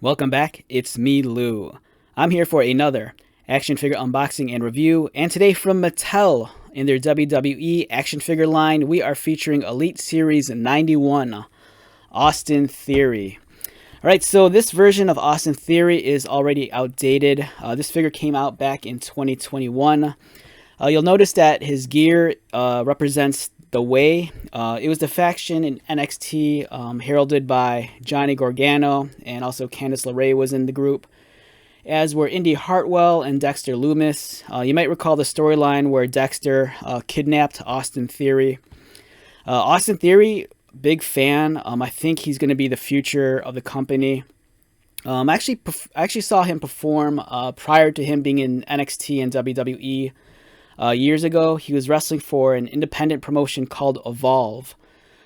Welcome back, it's me, Lou. I'm here for another action figure unboxing and review, and today from Mattel in their WWE action figure line, we are featuring Elite Series 91, Austin Theory. Alright, so this version of Austin Theory is already outdated. This figure came out back in 2021. You'll notice that his gear represents the Way. It was the faction in NXT heralded by Johnny Gargano, and also Candice LeRae was in the group, as were Indy Hartwell and Dexter Loomis. You might recall the storyline where Dexter kidnapped Austin Theory. Austin Theory, big fan. I think he's going to be the future of the company. I actually saw him perform prior to him being in NXT and WWE. Years ago, he was wrestling for an independent promotion called Evolve.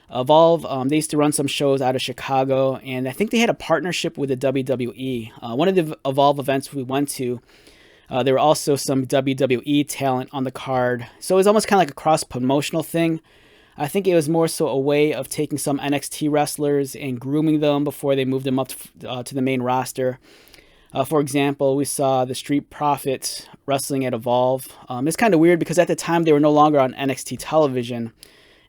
They used to run some shows out of Chicago, and I think they had a partnership with the WWE. One of the Evolve events we went to, there were also some WWE talent on the card. So it was almost kind of like a cross-promotional thing. I think it was more so a way of taking some NXT wrestlers and grooming them before they moved them up to the main roster. For example, we saw the Street Profits wrestling at Evolve. It's kind of weird because at the time they were no longer on NXT television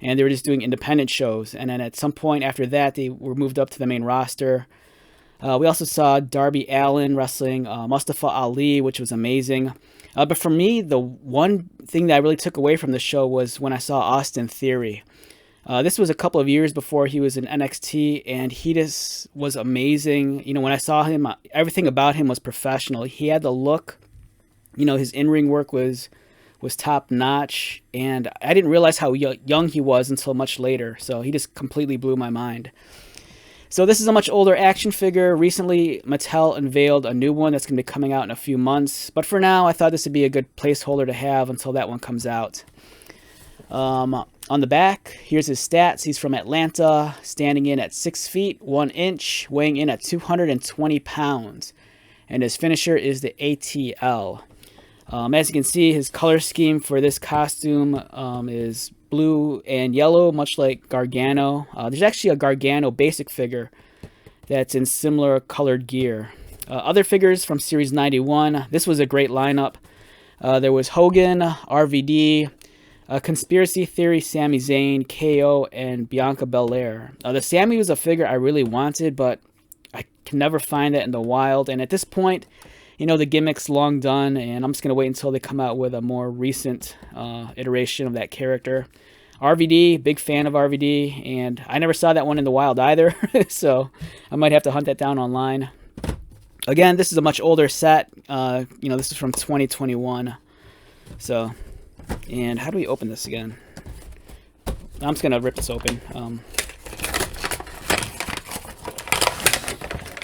and they were just doing independent shows. And then at some point after that, they were moved up to the main roster. We also saw Darby Allin wrestling Mustafa Ali, which was amazing. But for me, the one thing that I really took away from the show was when I saw Austin Theory. This was a couple of years before he was in NXT, and he just was amazing. You know, when I saw him, everything about him was professional. He had the look. You know, his in-ring work was top-notch, and I didn't realize how young he was until much later. So he just completely blew my mind. So this is a much older action figure. Recently, Mattel unveiled a new one that's going to be coming out in a few months. But for now, I thought this would be a good placeholder to have until that one comes out. On the back, here's his stats. He's from Atlanta, standing in at 6 feet, 1 inch, weighing in at 220 pounds. And his finisher is the ATL. As you can see, his color scheme for this costume is blue and yellow, much like Gargano. There's actually a Gargano basic figure that's in similar colored gear. Other figures from Series 91, this was a great lineup. There was Hogan, RVD, Conspiracy Theory, Sami Zayn, KO, and Bianca Belair. The Sami was a figure I really wanted, but I can never find that in the wild. And at this point, you know, the gimmick's long done, and I'm just going to wait until they come out with a more recent iteration of that character. RVD, big fan of RVD, and I never saw that one in the wild either, so I might have to hunt that down online. Again, this is a much older set. You know, this is from 2021. So... and how do we open this again? I'm just going to rip this open.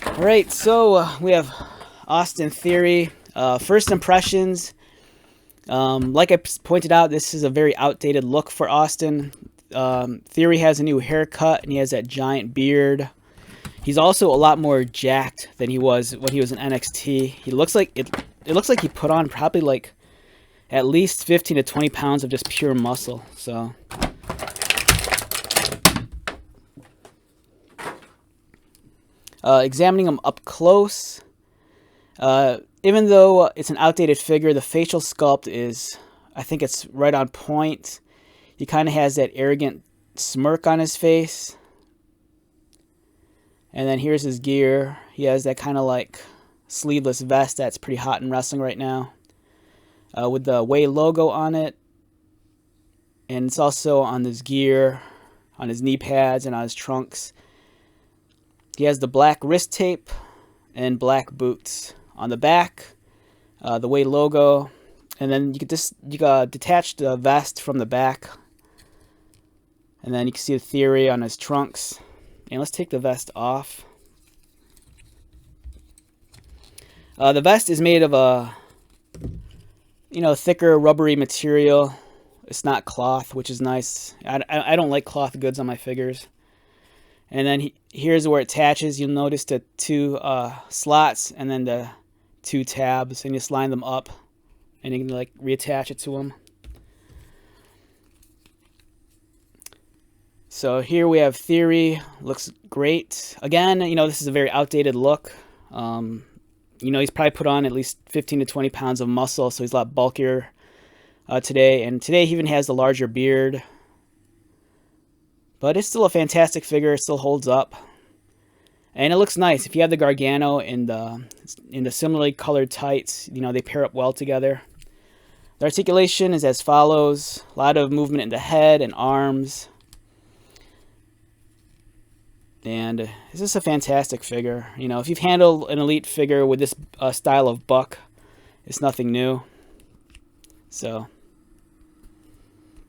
Alright, so we have Austin Theory. First impressions. Like I pointed out, this is a very outdated look for Austin. Theory has a new haircut, and he has that giant beard. He's also a lot more jacked than he was when he was in NXT. He looks like it looks like he put on probably like at least 15 to 20 pounds of just pure muscle. So examining him up close, even though it's an outdated figure, the facial sculpt is, I think it's right on point. He kind of has that arrogant smirk on his face. And then here's his gear. He has that kind of like sleeveless vest that's pretty hot in wrestling right now. With the Way logo on it, and it's also on his gear, on his knee pads, and on his trunks. He has the black wrist tape and black boots. On the back, the Way logo, and then you can detach the vest from the back, and then you can see the Theory on his trunks. And let's take the vest off. The vest is made of a thicker rubbery material. It's not cloth, which is nice. I don't like cloth goods on my figures. And then here's where it attaches. You'll notice the two slots and then the two tabs, and you just line them up, and you can like reattach it to them. So here we have Theory. Looks great. Again, this is a very outdated look. You know, he's probably put on at least 15 to 20 pounds of muscle, so he's a lot bulkier today. And today he even has the larger beard. But it's still a fantastic figure. It still holds up. And it looks nice. If you have the Gargano in the similarly colored tights, you know, they pair up well together. The articulation is as follows. A lot of movement in the head and arms. And it's just a fantastic figure. You know, if you've handled an elite figure with this style of buck, it's nothing new. So,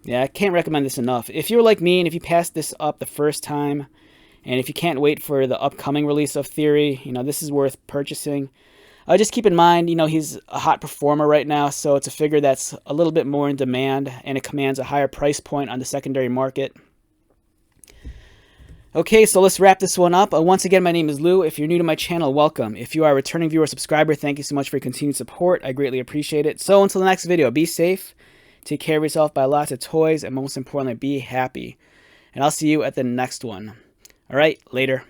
yeah, I can't recommend this enough. If you're like me and if you passed this up the first time, and if you can't wait for the upcoming release of Theory, you know, this is worth purchasing. Just keep in mind, you know, he's a hot performer right now, so it's a figure that's a little bit more in demand, and it commands a higher price point on the secondary market. Okay, so let's wrap this one up. Once again, my name is Lou. If you're new to my channel, welcome. If you are a returning viewer or subscriber, thank you so much for your continued support. I greatly appreciate it. So until the next video, be safe, take care of yourself, buy lots of toys, and most importantly, be happy. And I'll see you at the next one. All right, later.